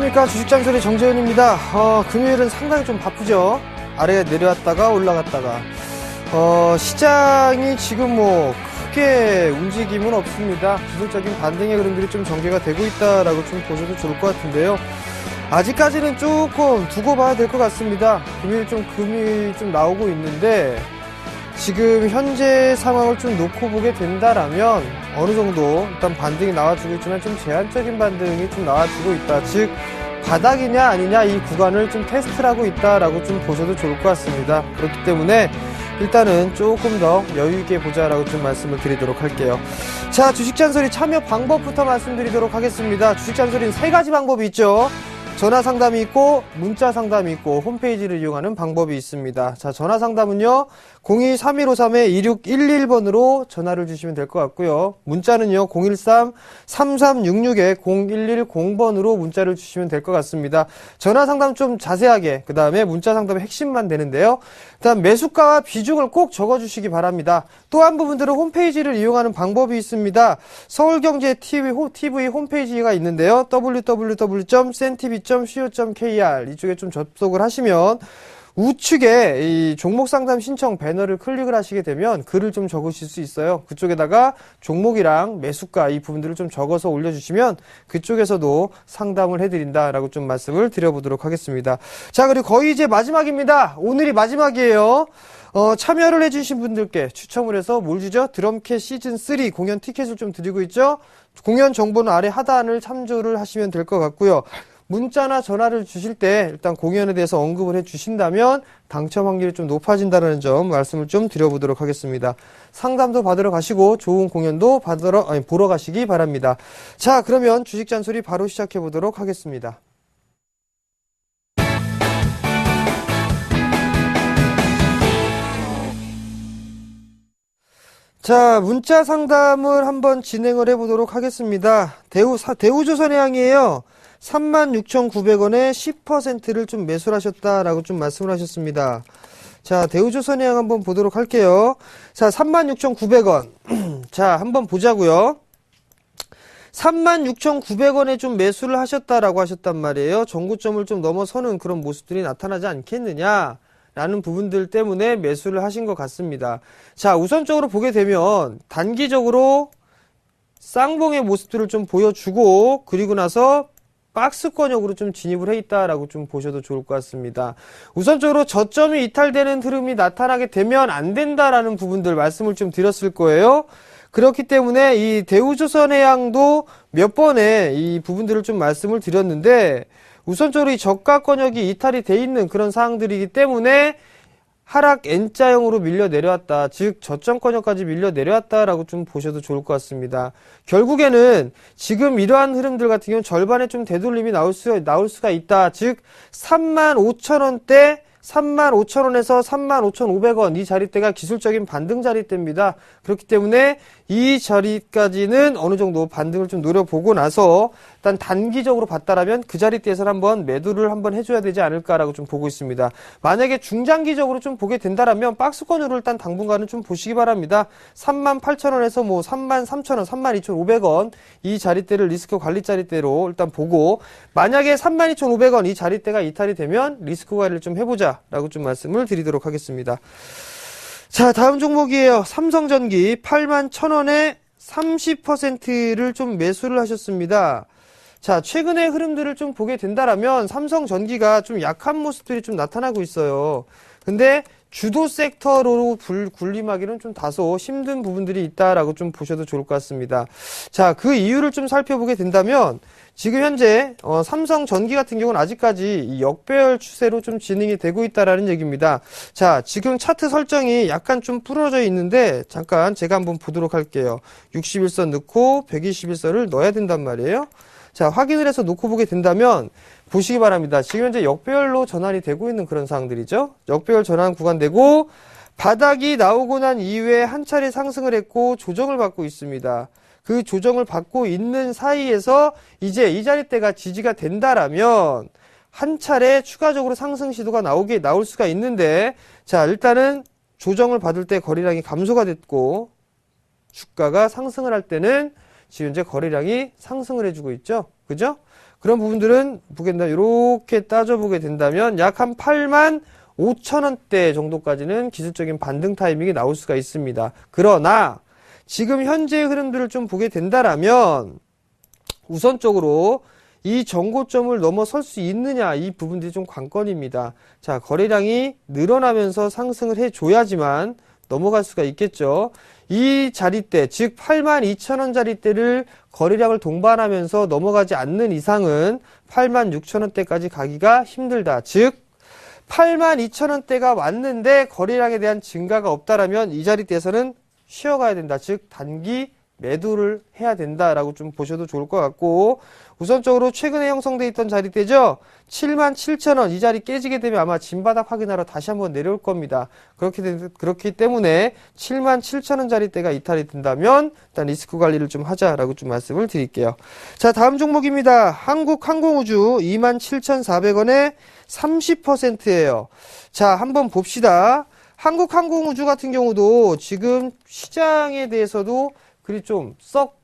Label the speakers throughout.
Speaker 1: 안녕하십니까. 주식장소리 정재훈입니다. 금요일은 상당히 좀 바쁘죠. 아래에 내려왔다가 올라갔다가 시장이 지금 뭐 크게 움직임은 없습니다. 기술적인 반등의 흐름들이 좀 전개가 되고 있다라고 좀 보셔도 좋을 것 같은데요. 아직까지는 조금 두고 봐야 될 것 같습니다. 금일 좀 금이 좀 나오고 있는데 지금 현재 상황을 좀 놓고 보게 된다라면 어느 정도 일단 반등이 나와주고 있지만 좀 제한적인 반등이 좀 나와주고 있다. 즉 바닥이냐 아니냐 이 구간을 좀 테스트를 하고 있다라고 좀 보셔도 좋을 것 같습니다. 그렇기 때문에 일단은 조금 더 여유 있게 보자라고 좀 말씀을 드리도록 할게요. 자, 주식잔소리 참여 방법부터 말씀드리도록 하겠습니다. 주식잔소리는 3가지 방법이 있죠. 전화 상담이 있고 문자 상담이 있고 홈페이지를 이용하는 방법이 있습니다. 자, 전화 상담은요 02-3153-2611번으로 전화를 주시면 될 것 같고요. 문자는요 013-3366-0110번으로 문자를 주시면 될 것 같습니다. 전화 상담 좀 자세하게, 그 다음에 문자 상담의 핵심만 되는데요. 일단 매수가와 비중을 꼭 적어주시기 바랍니다. 또한 부분들은 홈페이지를 이용하는 방법이 있습니다. 서울경제TV 홈페이지가 있는데요. www.cntv.co.kr 이쪽에 좀 접속을 하시면 우측에 이 종목 상담 신청 배너를 클릭을 하시게 되면 글을 좀 적으실 수 있어요. 그쪽에다가 종목이랑 매수가 이 부분들을 좀 적어서 올려주시면 그쪽에서도 상담을 해드린다라고 좀 말씀을 드려보도록 하겠습니다. 자, 그리고 거의 이제 마지막입니다. 오늘이 마지막이에요. 참여를 해주신 분들께 추첨을 해서 뭘 주죠? 드럼캣 시즌3 공연 티켓을 좀 드리고 있죠? 공연 정보는 아래 하단을 참조를 하시면 될 것 같고요. 문자나 전화를 주실 때 일단 공연에 대해서 언급을 해 주신다면 당첨 확률이 좀 높아진다는 점 말씀을 좀 드려보도록 하겠습니다. 상담도 받으러 가시고 좋은 공연도 보러 가시기 바랍니다. 자, 그러면 주식잔소리 바로 시작해 보도록 하겠습니다. 자, 문자 상담을 한번 진행을 해보도록 하겠습니다. 대우조선해양이에요. 36,900원에 10%를 좀 매수를 하셨다라고 좀 말씀을 하셨습니다. 자, 대우조선해양 한번 보도록 할게요. 자, 36,900원. 자, 한번 보자고요. 36,900원에 좀 매수를 하셨다라고 하셨단 말이에요. 정고점을 좀 넘어서는 그런 모습들이 나타나지 않겠느냐 라는 부분들 때문에 매수를 하신 것 같습니다. 자, 우선적으로 보게 되면 단기적으로 쌍봉의 모습들을 좀 보여주고 그리고 나서 박스권역으로 좀 진입을 해 있다라고 좀 보셔도 좋을 것 같습니다. 우선적으로 저점이 이탈되는 흐름이 나타나게 되면 안 된다라는 부분들 말씀을 좀 드렸을 거예요. 그렇기 때문에 이 대우조선해양도 몇 번에 이 부분들을 좀 말씀을 드렸는데 우선적으로 이 저가권역이 이탈이 돼 있는 그런 사항들이기 때문에 하락 N자형으로 밀려 내려왔다. 즉 저점권역까지 밀려 내려왔다라고 좀 보셔도 좋을 것 같습니다. 결국에는 지금 이러한 흐름들 같은 경우는 절반의 좀 되돌림이 나올 수가 있다. 즉 35,000원대 35,000원에서 35,500원 이 자리대가 기술적인 반등 자리대입니다. 그렇기 때문에 이 자리까지는 어느 정도 반등을 좀 노려보고 나서 일단 단기적으로 봤다라면 그 자리대에서 한번 매도를 한번 해줘야 되지 않을까라고 좀 보고 있습니다. 만약에 중장기적으로 좀 보게 된다라면 박스권으로 일단 당분간은 좀 보시기 바랍니다. 38,000원에서 뭐 33,000원, 32,500원 이 자리대를 리스크 관리 자리대로 일단 보고 만약에 32,500원 이 자리대가 이탈이 되면 리스크 관리를 좀 해보자 라고 좀 말씀을 드리도록 하겠습니다. 자, 다음 종목이에요. 삼성전기 81,000원에 30%를 좀 매수를 하셨습니다. 자, 최근의 흐름들을 좀 보게 된다라면 삼성전기가 좀 약한 모습들이 좀 나타나고 있어요. 근데 주도 섹터로 군림하기는 좀 다소 힘든 부분들이 있다라고 좀 보셔도 좋을 것 같습니다. 자, 그 이유를 좀 살펴보게 된다면 지금 현재 삼성전기 같은 경우는 아직까지 이 역배열 추세로 좀 진행이 되고 있다라는 얘기입니다. 자, 지금 차트 설정이 약간 좀 부러져 있는데 잠깐 제가 한번 보도록 할게요. 61선 넣고 121선을 넣어야 된단 말이에요. 자, 확인을 해서 놓고 보게 된다면 보시기 바랍니다. 지금 현재 역배열로 전환이 되고 있는 그런 상황들이죠. 역배열 전환 구간되고 바닥이 나오고 난 이후에 한 차례 상승을 했고 조정을 받고 있습니다. 그 조정을 받고 있는 사이에서 이제 이 자리대가 지지가 된다라면 한 차례 추가적으로 상승 시도가 나올 수가 있는데 자, 일단은 조정을 받을 때 거래량이 감소가 됐고 주가가 상승을 할 때는 지금 현재 거래량이 상승을 해주고 있죠. 그죠? 그런 부분들은 보게 된다. 이렇게 따져보게 된다면 약 한 8만 5천 원대 정도까지는 기술적인 반등 타이밍이 나올 수가 있습니다. 그러나 지금 현재의 흐름들을 좀 보게 된다라면 우선적으로 이 정고점을 넘어설 수 있느냐, 이 부분들이 좀 관건입니다. 자, 거래량이 늘어나면서 상승을 해줘야지만 넘어갈 수가 있겠죠. 이 자리대, 즉 82,000원 자리대를 거래량을 동반하면서 넘어가지 않는 이상은 86,000원대까지 가기가 힘들다. 즉 82,000원대가 왔는데 거래량에 대한 증가가 없다라면 이 자리대에서는 쉬어가야 된다. 즉 단기 매도를 해야 된다라고 좀 보셔도 좋을 것 같고, 우선적으로 최근에 형성돼 있던 자리대죠. 77,000원 이 자리 깨지게 되면 아마 진바닥 확인하러 다시 한번 내려올 겁니다. 그렇기 때문에 77,000원 자리대가 이탈이 된다면 일단 리스크 관리를 좀 하자라고 좀 말씀을 드릴게요. 자, 다음 종목입니다. 한국항공우주 27,400원에 30%예요. 자, 한번 봅시다. 한국항공우주 같은 경우도 지금 시장에 대해서도 그리 좀 썩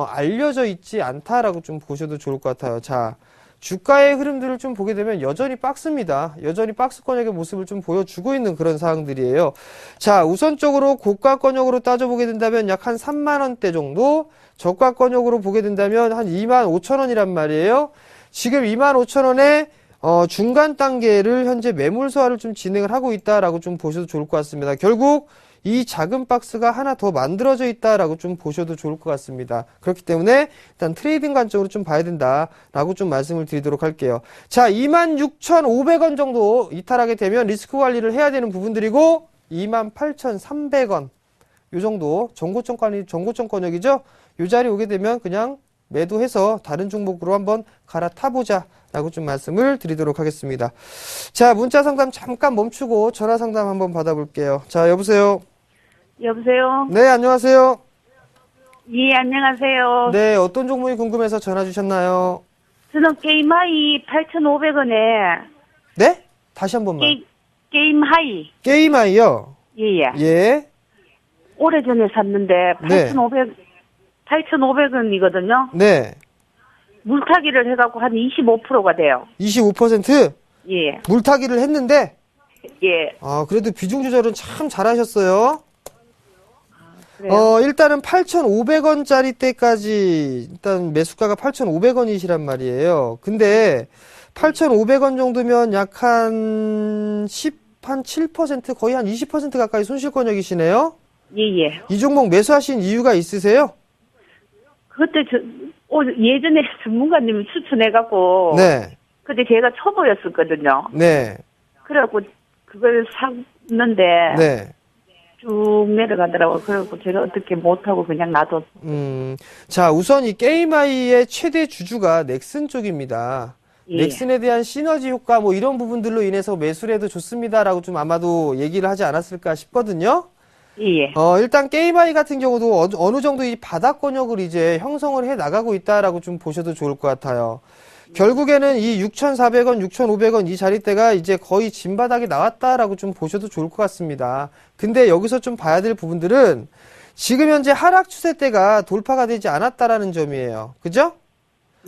Speaker 1: 알려져 있지 않다라고 좀 보셔도 좋을 것 같아요. 자, 주가의 흐름들을 좀 보게 되면 여전히 박스입니다. 여전히 박스권역의 모습을 좀 보여주고 있는 그런 상황들이에요. 자, 우선적으로 고가권역으로 따져보게 된다면 약 한 3만원대 정도, 저가권역으로 보게 된다면 한 25,000원이란 말이에요. 지금 25,000원에 중간 단계를 현재 매물 소화를 좀 진행을 하고 있다라고 좀 보셔도 좋을 것 같습니다. 결국 이 작은 박스가 하나 더 만들어져 있다라고 좀 보셔도 좋을 것 같습니다. 그렇기 때문에 일단 트레이딩 관점으로 좀 봐야 된다라고 좀 말씀을 드리도록 할게요. 자, 26,500원 정도 이탈하게 되면 리스크 관리를 해야 되는 부분들이고 28,300원 요 정도 정고점 권역이죠. 요 자리 오게 되면 그냥 매도해서 다른 종목으로 한번 갈아타보자 라고 좀 말씀을 드리도록 하겠습니다. 자, 문자 상담 잠깐 멈추고 전화 상담 한번 받아볼게요. 자, 여보세요.
Speaker 2: 여보세요?
Speaker 1: 네, 안녕하세요.
Speaker 2: 예, 안녕하세요.
Speaker 1: 네, 어떤 종목이 궁금해서 전화 주셨나요?
Speaker 2: 저는 게임 하이 8,500원에.
Speaker 1: 네? 다시 한 번만.
Speaker 2: 게임 하이.
Speaker 1: 게임 아이요?
Speaker 2: 예, 예.
Speaker 1: 예.
Speaker 2: 오래전에 샀는데,
Speaker 1: 네.
Speaker 2: 8,500원이거든요.
Speaker 1: 네.
Speaker 2: 물타기를 해갖고 한 25%가 돼요.
Speaker 1: 25%?
Speaker 2: 예.
Speaker 1: 물타기를 했는데?
Speaker 2: 예.
Speaker 1: 그래도 비중 조절은 참 잘하셨어요.
Speaker 2: 그래요?
Speaker 1: 일단은 8,500원짜리 때까지, 일단 매수가가 8,500원이시란 말이에요. 근데 8,500원 정도면 약 한 7% 거의 한 20% 가까이 손실권역이시네요?
Speaker 2: 예, 예.
Speaker 1: 이 종목 매수하신 이유가 있으세요?
Speaker 2: 그때 예전에 전문가님이 추천해갖고.
Speaker 1: 네.
Speaker 2: 그때 제가 초보였었거든요.
Speaker 1: 네.
Speaker 2: 그래갖고 그걸 샀는데.
Speaker 1: 네.
Speaker 2: 쭉 내려가더라고요. 그래갖고 제가 어떻게 못하고 그냥 놔뒀.
Speaker 1: 자, 우선 이 게임아이의 최대 주주가 넥슨 쪽입니다.
Speaker 2: 예.
Speaker 1: 넥슨에 대한 시너지 효과 뭐 이런 부분들로 인해서 매수를 해도 좋습니다라고 좀 아마도 얘기를 하지 않았을까 싶거든요.
Speaker 2: 예.
Speaker 1: 일단 게임아이 같은 경우도 어느 정도 이 바닥권역을 이제 형성을 해 나가고 있다라고 좀 보셔도 좋을 것 같아요. 결국에는 이 6,400원, 6,500원 이 자리대가 이제 거의 진바닥이 나왔다라고 좀 보셔도 좋을 것 같습니다. 근데 여기서 좀 봐야 될 부분들은 지금 현재 하락 추세대가 돌파가 되지 않았다라는 점이에요. 그죠?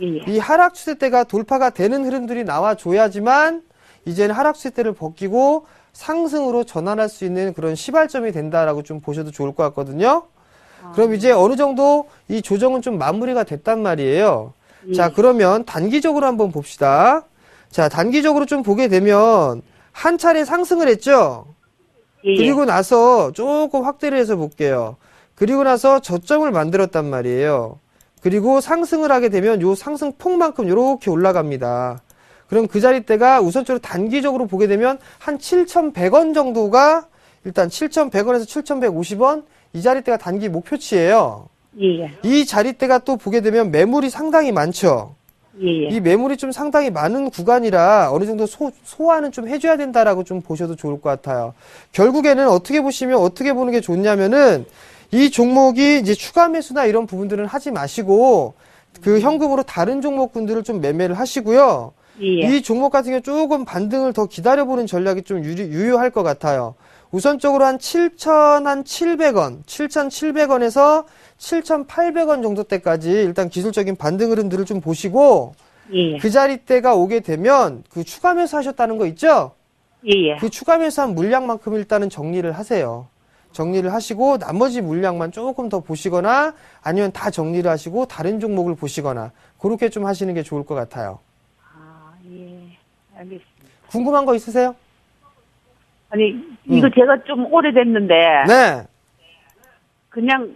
Speaker 2: 예.
Speaker 1: 이 하락 추세대가 돌파가 되는 흐름들이 나와줘야지만 이제는 하락 추세대를 벗기고 상승으로 전환할 수 있는 그런 시발점이 된다라고 좀 보셔도 좋을 것 같거든요. 그럼 이제 어느 정도 이 조정은 좀 마무리가 됐단 말이에요. 자, 그러면 단기적으로 한번 봅시다. 자, 단기적으로 좀 보게 되면 한 차례 상승을 했죠?
Speaker 2: 예.
Speaker 1: 그리고 나서 조금 확대를 해서 볼게요. 그리고 나서 저점을 만들었단 말이에요. 그리고 상승을 하게 되면 요 상승폭만큼 이렇게 올라갑니다. 그럼 그 자리대가 우선적으로 단기적으로 보게 되면 한 7,100원 정도가 일단 7,100원에서 7,150원 이 자리대가 단기 목표치예요.
Speaker 2: 예.
Speaker 1: 이 자리대가 또 보게 되면 매물이 상당히 많죠.
Speaker 2: 예.
Speaker 1: 이 매물이 좀 상당히 많은 구간이라 어느 정도 소화는 좀 해줘야 된다라고 좀 보셔도 좋을 것 같아요. 결국에는 어떻게 보는 게 좋냐면은 이 종목이 이제 추가 매수나 이런 부분들은 하지 마시고 그 현금으로 다른 종목군들을 좀 매매를 하시고요.
Speaker 2: 예.
Speaker 1: 이 종목 같은 경우 조금 반등을 더 기다려보는 전략이 좀 유효할 것 같아요. 우선적으로 한 7,700원, 7,700원에서 7,800원 정도 때까지 일단 기술적인 반등 흐름들을 좀 보시고
Speaker 2: 예,
Speaker 1: 그 자리대가 오게 되면 그 추가 매수하셨다는 거 있죠?
Speaker 2: 예.
Speaker 1: 그 추가 매수한 물량만큼 일단은 정리를 하세요. 정리를 하시고 나머지 물량만 조금 더 보시거나 아니면 다 정리를 하시고 다른 종목을 보시거나 그렇게 좀 하시는 게 좋을 것 같아요.
Speaker 2: 아, 예. 알겠습니다.
Speaker 1: 궁금한 거 있으세요?
Speaker 2: 아니, 이거 제가 좀 오래됐는데,
Speaker 1: 네.
Speaker 2: 그냥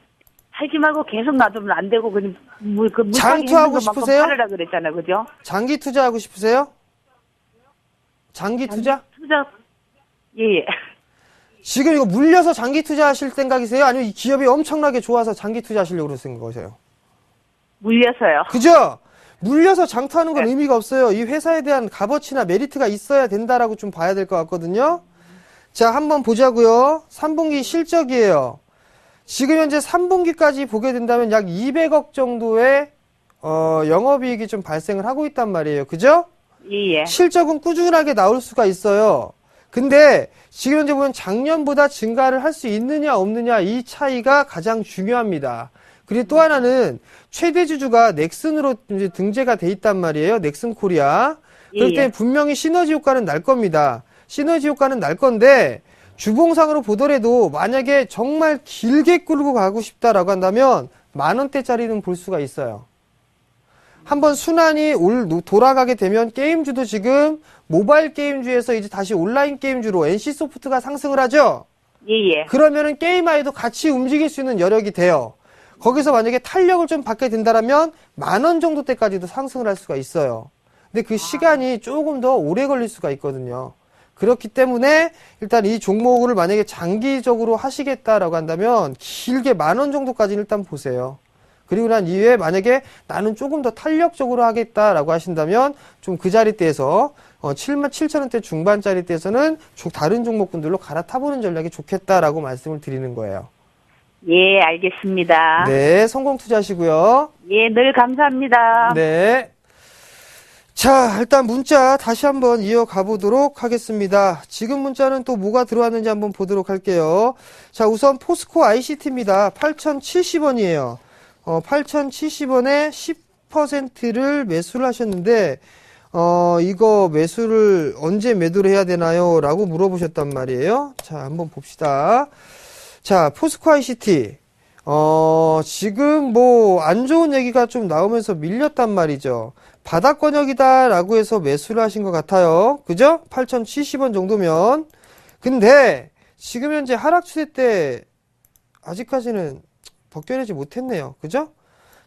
Speaker 2: 팔지 말고 계속 놔두면 안 되고, 그냥 물건이
Speaker 1: 장투하고
Speaker 2: 있는 것만큼
Speaker 1: 싶으세요?
Speaker 2: 팔으라 그랬잖아요. 그죠?
Speaker 1: 장기 투자하고 싶으세요? 장기 투자?
Speaker 2: 투자, 예, 예.
Speaker 1: 지금 이거 물려서 장기 투자하실 생각이세요? 아니면 이 기업이 엄청나게 좋아서 장기 투자하시려고 그러는 거세요?
Speaker 2: 물려서요.
Speaker 1: 그죠? 물려서 장투하는 건 의미가 없어요. 이 회사에 대한 값어치나 메리트가 있어야 된다라고 좀 봐야 될 것 같거든요. 자, 한번 보자고요. 3분기 실적이에요. 지금 현재 3분기까지 보게 된다면 약 200억 정도의 영업이익이 좀 발생을 하고 있단 말이에요. 그죠?
Speaker 2: 예, 예.
Speaker 1: 실적은 꾸준하게 나올 수가 있어요. 근데 지금 현재 보면 작년보다 증가를 할 수 있느냐 없느냐 이 차이가 가장 중요합니다. 그리고 또 하나는 최대 주주가 넥슨으로 이제 등재가 돼 있단 말이에요. 넥슨 코리아. 그렇기 때문에
Speaker 2: 예.
Speaker 1: 분명히 시너지 효과는 날 겁니다. 시너지 효과는 날 건데 주봉상으로 보더라도 만약에 정말 길게 끌고 가고 싶다라고 한다면 10,000원대짜리는 볼 수가 있어요. 한번 순환이 돌아가게 되면 게임주도 지금 모바일 게임주에서 이제 다시 온라인 게임주로 NC소프트가 상승을 하죠?
Speaker 2: 예, 예.
Speaker 1: 그러면은 게임아이도 같이 움직일 수 있는 여력이 돼요. 거기서 만약에 탄력을 좀 받게 된다라면 10,000원 정도 때까지도 상승을 할 수가 있어요. 근데 그 시간이 조금 더 오래 걸릴 수가 있거든요. 그렇기 때문에 일단 이 종목을 만약에 장기적으로 하시겠다라고 한다면 길게 10,000원 정도까지는 일단 보세요. 그리고 난 이후에 만약에 나는 조금 더 탄력적으로 하겠다라고 하신다면 좀 그 자리대에서 77,000원대 중반짜리대에서는 다른 종목군들로 갈아타보는 전략이 좋겠다라고 말씀을 드리는 거예요.
Speaker 2: 예, 알겠습니다.
Speaker 1: 네, 성공 투자하시고요.
Speaker 2: 예, 늘 감사합니다.
Speaker 1: 네. 자, 일단 문자 다시 한번 이어가 보도록 하겠습니다. 지금 문자는 또 뭐가 들어왔는지 한번 보도록 할게요. 자, 우선 포스코 ICT입니다. 8,070원이에요. 8,070원에 10%를 매수를 하셨는데, 이거 매수를 언제 매도를 해야 되나요? 라고 물어보셨단 말이에요. 자, 한번 봅시다. 자, 포스코 ICT. 지금 뭐, 안 좋은 얘기가 좀 나오면서 밀렸단 말이죠. 바닥권역이다 라고 해서 매수를 하신 것 같아요. 그죠? 8,070원 정도면. 근데, 지금 현재 하락 추세 때, 아직까지는 벗겨내지 못했네요. 그죠?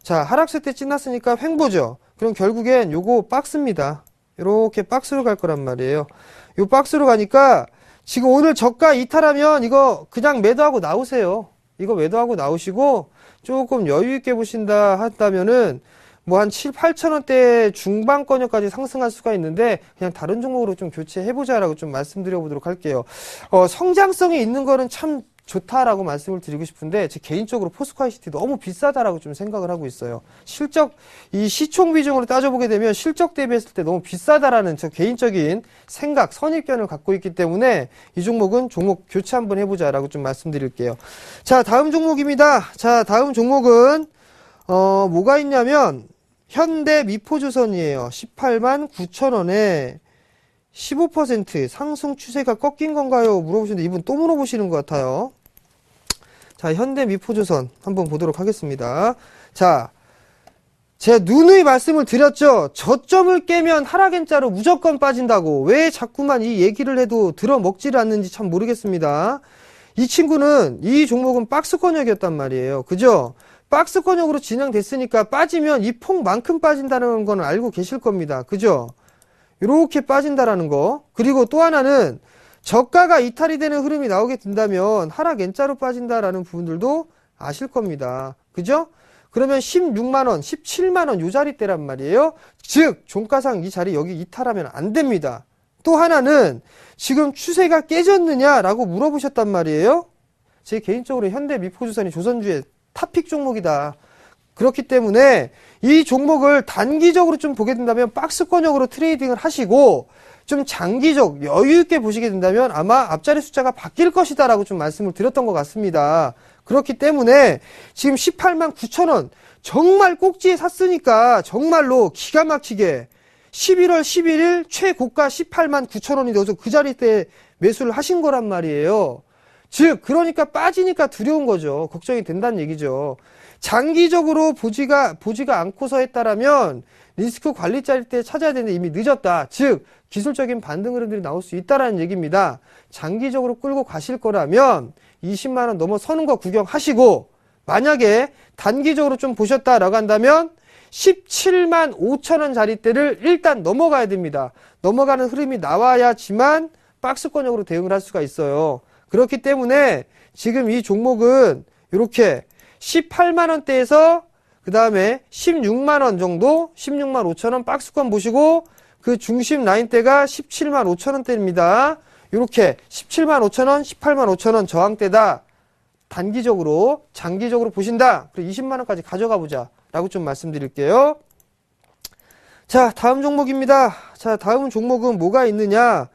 Speaker 1: 자, 하락세 때 찐났으니까 횡보죠. 그럼 결국엔 요거 박스입니다. 이렇게 박스로 갈 거란 말이에요. 요 박스로 가니까 지금 오늘 저가 이탈하면 이거 그냥 매도하고 나오세요. 이거 매도하고 나오시고 조금 여유 있게 보신다 한다면은 뭐 한 7, 8,000원대 중반권역까지 상승할 수가 있는데 그냥 다른 종목으로 좀 교체해보자라고 좀 말씀드려 보도록 할게요. 성장성이 있는 거는 참 좋다라고 말씀을 드리고 싶은데 제 개인적으로 포스코 ICT 너무 비싸다라고 좀 생각을 하고 있어요. 실적 이 시총 비중으로 따져보게 되면 실적 대비했을 때 너무 비싸다라는 저 개인적인 생각, 선입견을 갖고 있기 때문에 이 종목은 종목 교체 한번 해보자라고 좀 말씀드릴게요. 자, 다음 종목입니다. 자, 다음 종목은 뭐가 있냐면 현대 미포조선이에요. 189,000원에 15% 상승 추세가 꺾인 건가요? 물어보시는데 이분 또 물어보시는 것 같아요. 자, 현대 미포조선 한번 보도록 하겠습니다. 자, 제가 누누이 말씀을 드렸죠. 저점을 깨면 하락엔자로 무조건 빠진다고. 왜 자꾸만 이 얘기를 해도 들어먹지를 않는지 참 모르겠습니다. 이 친구는 이 종목은 박스권역이었단 말이에요. 그죠? 박스권역으로 진행됐으니까 빠지면 이 폭만큼 빠진다는 건 알고 계실 겁니다. 그죠? 이렇게 빠진다라는 거. 그리고 또 하나는 저가가 이탈이 되는 흐름이 나오게 된다면 하락 N자로 빠진다라는 부분들도 아실 겁니다. 그죠? 그러면 16만원, 17만원 요 자리대란 말이에요. 즉 종가상 이 자리 여기 이탈하면 안 됩니다. 또 하나는 지금 추세가 깨졌느냐라고 물어보셨단 말이에요. 제 개인적으로 현대 미포조선이 조선주의 탑픽 종목이다. 그렇기 때문에 이 종목을 단기적으로 좀 보게 된다면 박스권역으로 트레이딩을 하시고 좀 장기적 여유 있게 보시게 된다면 아마 앞자리 숫자가 바뀔 것이다 라고 좀 말씀을 드렸던 것 같습니다. 그렇기 때문에 지금 18만 9천 원 정말 꼭지에 샀으니까 정말로 기가 막히게 11월 11일 최고가 18만 9천 원이 돼서 그 자리 때 매수를 하신 거란 말이에요. 즉 그러니까 빠지니까 두려운 거죠. 걱정이 된다는 얘기죠. 장기적으로 보지가 않고서 했다라면 리스크 관리 자리 때 찾아야 되는데 이미 늦었다. 즉 기술적인 반등 흐름들이 나올 수 있다라는 얘기입니다. 장기적으로 끌고 가실 거라면 20만 원 넘어서는 거 구경하시고, 만약에 단기적으로 좀 보셨다라고 한다면 17만 5천 원 자리대를 일단 넘어가야 됩니다. 넘어가는 흐름이 나와야지만 박스권역으로 대응을 할 수가 있어요. 그렇기 때문에 지금 이 종목은 이렇게 18만 원대에서 그 다음에 16만 원 정도, 16만 5천 원 박스권 보시고 그 중심 라인대가 17만 5천 원대입니다. 이렇게 17만 5천 원, 18만 5천 원 저항대다. 단기적으로, 장기적으로 보신다. 그리고 20만 원까지 가져가 보자. 라고 좀 말씀드릴게요. 자, 다음 종목입니다. 자, 다음 종목은 뭐가 있느냐?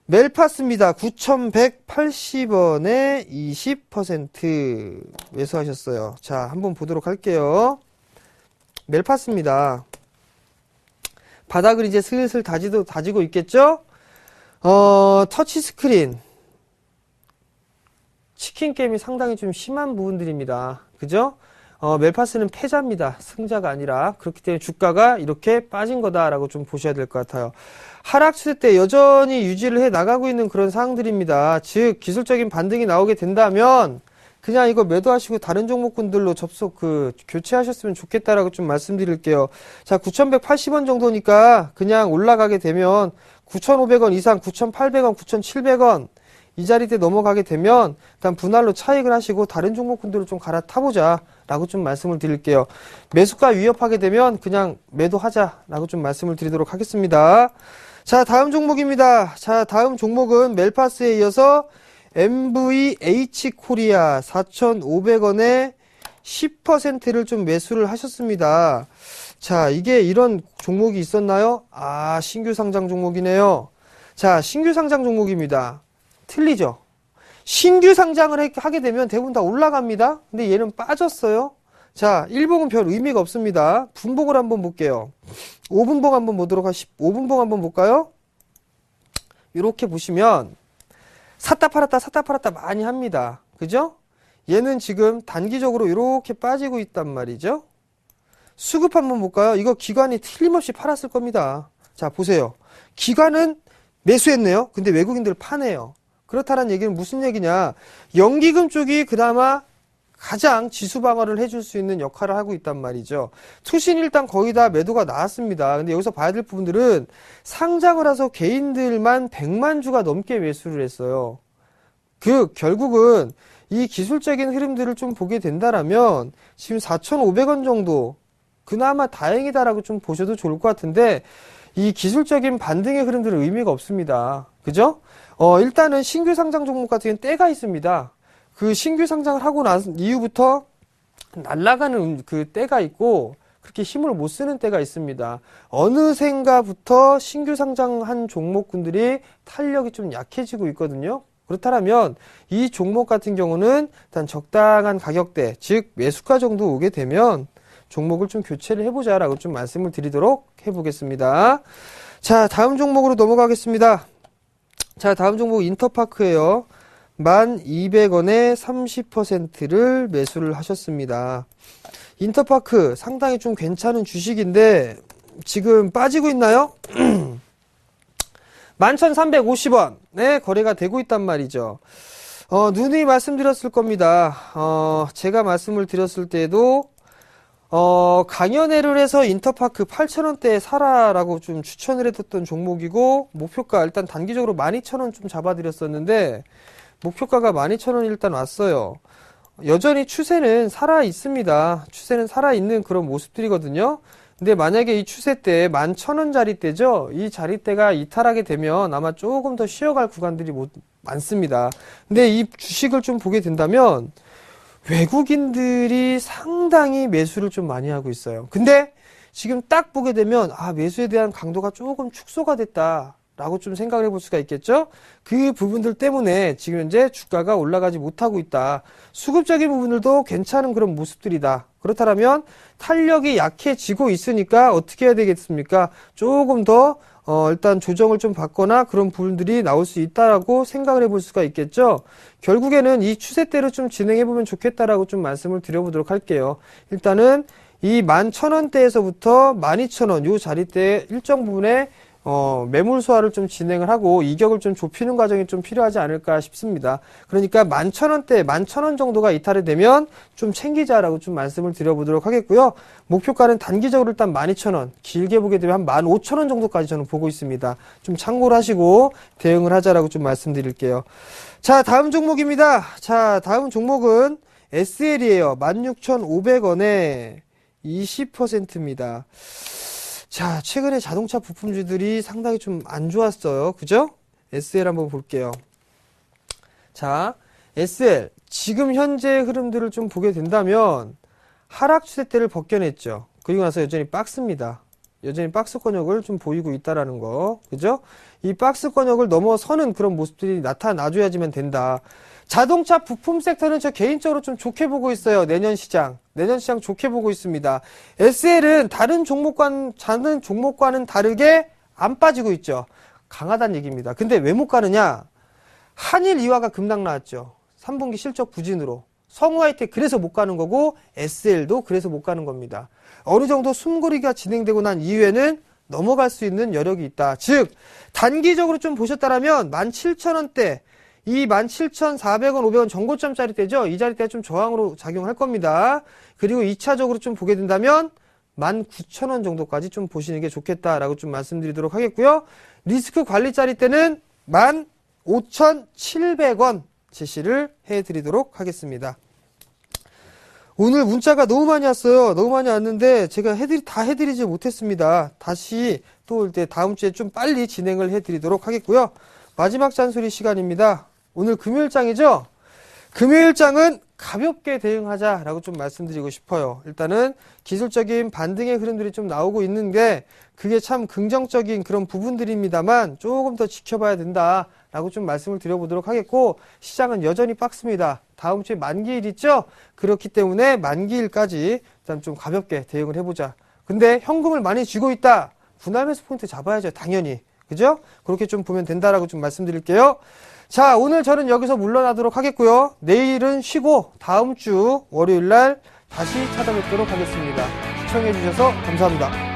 Speaker 1: 멜파스입니다. 9,180원에 20% 매수하셨어요. 자, 한번 보도록 할게요. 멜파스입니다. 바닥을 이제 슬슬 다지고 있겠죠? 터치스크린. 치킨 게임이 상당히 좀 심한 부분들입니다. 그죠? 멜파스는 패자입니다. 승자가 아니라. 그렇기 때문에 주가가 이렇게 빠진 거다라고 좀 보셔야 될 것 같아요. 하락 추세 때 여전히 유지를 해 나가고 있는 그런 상황들입니다. 즉 기술적인 반등이 나오게 된다면 그냥 이거 매도하시고 다른 종목군들로 교체하셨으면 좋겠다라고 좀 말씀드릴게요. 자, 9,180원 정도니까 그냥 올라가게 되면 9,500원 이상, 9,800원, 9,700원 이 자리대 넘어가게 되면 일단 분할로 차익을 하시고 다른 종목군들을 좀 갈아타보자 라고 좀 말씀을 드릴게요. 매수가 위협하게 되면 그냥 매도하자 라고 좀 말씀을 드리도록 하겠습니다. 자, 다음 종목입니다. 자, 다음 종목은 멜파스에 이어서 MVH 코리아 4,500원에 10%를 좀 매수를 하셨습니다. 자, 이게 이런 종목이 있었나요? 아, 신규 상장 종목이네요. 자, 신규 상장 종목입니다. 틀리죠? 신규 상장을 하게 되면 대부분 다 올라갑니다. 근데 얘는 빠졌어요. 자, 1봉은 별 의미가 없습니다. 분봉을 한번 볼게요. 5분봉 한번 보도록 5분봉 한번 볼까요? 이렇게 보시면 샀다 팔았다 많이 합니다. 그죠? 얘는 지금 단기적으로 이렇게 빠지고 있단 말이죠. 수급 한번 볼까요? 이거 기관이 틀림없이 팔았을 겁니다. 자, 보세요. 기관은 매수했네요. 근데 외국인들 파네요. 그렇다는 얘기는 무슨 얘기냐? 연기금 쪽이 그나마 가장 지수 방어를 해줄 수 있는 역할을 하고 있단 말이죠. 투신 일단 거의 다 매도가 나왔습니다. 근데 여기서 봐야 될 부분들은 상장을 해서 개인들만 100만 주가 넘게 매수를 했어요. 결국은 이 기술적인 흐름들을 좀 보게 된다라면 지금 4,500원 정도 그나마 다행이다라고 좀 보셔도 좋을 것 같은데 이 기술적인 반등의 흐름들은 의미가 없습니다. 그죠? 일단은 신규 상장 종목 같은 경우는 때가 있습니다. 그 신규 상장을 하고 난 이후부터 날아가는 그 때가 있고 그렇게 힘을 못 쓰는 때가 있습니다. 어느샌가부터 신규 상장한 종목군들이 탄력이 좀 약해지고 있거든요. 그렇다면 이 종목 같은 경우는 일단 적당한 가격대, 즉 매수가 정도 오게 되면 종목을 좀 교체를 해보자라고 좀 말씀을 드리도록 해보겠습니다. 자, 다음 종목으로 넘어가겠습니다. 자, 다음 종목 인터파크예요. 1,200원에 30%를 매수를 하셨습니다. 인터파크 상당히 좀 괜찮은 주식인데 지금 빠지고 있나요? 11,350원에 거래가 되고 있단 말이죠. 누누이 말씀드렸을 겁니다. 제가 말씀을 드렸을 때에도 강연회를 해서 인터파크 8,000원대에 사라라고 좀 추천을 해뒀던 종목이고, 목표가 일단 단기적으로 12,000원 좀 잡아드렸었는데, 목표가가 12,000원이 일단 왔어요. 여전히 추세는 살아 있습니다. 추세는 살아있는 그런 모습들이거든요. 근데 만약에 이 추세 때 11,000원짜리 때죠. 이 자리대가 이탈하게 되면 아마 조금 더 쉬어갈 구간들이 많습니다. 근데 이 주식을 좀 보게 된다면, 외국인들이 상당히 매수를 좀 많이 하고 있어요. 근데 지금 딱 보게 되면 매수에 대한 강도가 조금 축소가 됐다라고 라고 좀 생각을 해볼 수가 있겠죠. 그 부분들 때문에 지금 현재 주가가 올라가지 못하고 있다. 수급적인 부분들도 괜찮은 그런 모습들이다. 그렇다면 탄력이 약해지고 있으니까 어떻게 해야 되겠습니까? 조금 더 일단 조정을 좀 받거나 그런 부분들이 나올 수 있다라고 생각을 해볼 수가 있겠죠. 결국에는 이 추세대로 좀 진행해보면 좋겠다라고 좀 말씀을 드려보도록 할게요. 일단은 이 11,000원대에서부터 12,000원 요 자리대에 일정 부분의 매물 소화를 좀 진행을 하고 이격을 좀 좁히는 과정이 좀 필요하지 않을까 싶습니다. 그러니까 11,000원대, 11,000원 정도가 이탈이 되면 좀 챙기자라고 좀 말씀을 드려보도록 하겠고요. 목표가는 단기적으로 일단 12,000원, 길게 보게 되면 한 15,000원 정도까지 저는 보고 있습니다. 좀 참고를 하시고 대응을 하자라고 좀 말씀드릴게요. 자, 다음 종목입니다. 자, 다음 종목은 SL이에요. 16,500원에 20%입니다. 자, 최근에 자동차 부품주들이 상당히 좀 안 좋았어요. 그죠? SL 한번 볼게요. 자, SL. 지금 현재 흐름들을 좀 보게 된다면 하락 추세대를 벗겨냈죠. 그리고 나서 여전히 박스입니다. 여전히 박스 권역을 좀 보이고 있다라는 거. 그죠? 이 박스 권역을 넘어서는 그런 모습들이 나타나줘야지만 된다. 자동차 부품 섹터는 저 개인적으로 좀 좋게 보고 있어요. 내년 시장 좋게 보고 있습니다. SL은 다른 종목과는 다르게 안 빠지고 있죠. 강하다는 얘기입니다. 근데 왜 못 가느냐? 한일 이화가 급락 나왔죠. 3분기 실적 부진으로. 성우하이텍 그래서 못 가는 거고 SL도 그래서 못 가는 겁니다. 어느 정도 숨고르기가 진행되고 난 이후에는 넘어갈 수 있는 여력이 있다. 즉 단기적으로 좀 보셨다라면 17,000원대 이 17,400원, 500원 정고점 자리대죠. 이 자리대가 좀 저항으로 작용할 겁니다. 그리고 2차적으로 좀 보게 된다면 19,000원 정도까지 좀 보시는 게 좋겠다라고 좀 말씀드리도록 하겠고요. 리스크 관리 자리대는 15,700원 제시를 해드리도록 하겠습니다. 오늘 문자가 너무 많이 왔어요. 너무 많이 왔는데 제가 다 해드리지 못했습니다. 다시 또 이제 다음 주에 좀 빨리 진행을 해드리도록 하겠고요. 마지막 잔소리 시간입니다. 오늘 금요일장이죠? 금요일장은 가볍게 대응하자라고 좀 말씀드리고 싶어요. 일단은 기술적인 반등의 흐름들이 좀 나오고 있는데 그게 참 긍정적인 그런 부분들입니다만 조금 더 지켜봐야 된다라고 좀 말씀을 드려보도록 하겠고 시장은 여전히 박스입니다. 다음 주에 만기일 있죠? 그렇기 때문에 만기일까지 일단 좀 가볍게 대응을 해보자. 근데 현금을 많이 쥐고 있다. 분할 매수 포인트 잡아야죠. 당연히. 그죠? 그렇게 좀 보면 된다라고 좀 말씀드릴게요. 자, 오늘 저는 여기서 물러나도록 하겠고요. 내일은 쉬고 다음 주 월요일 날 다시 찾아뵙도록 하겠습니다. 시청해 주셔서 감사합니다.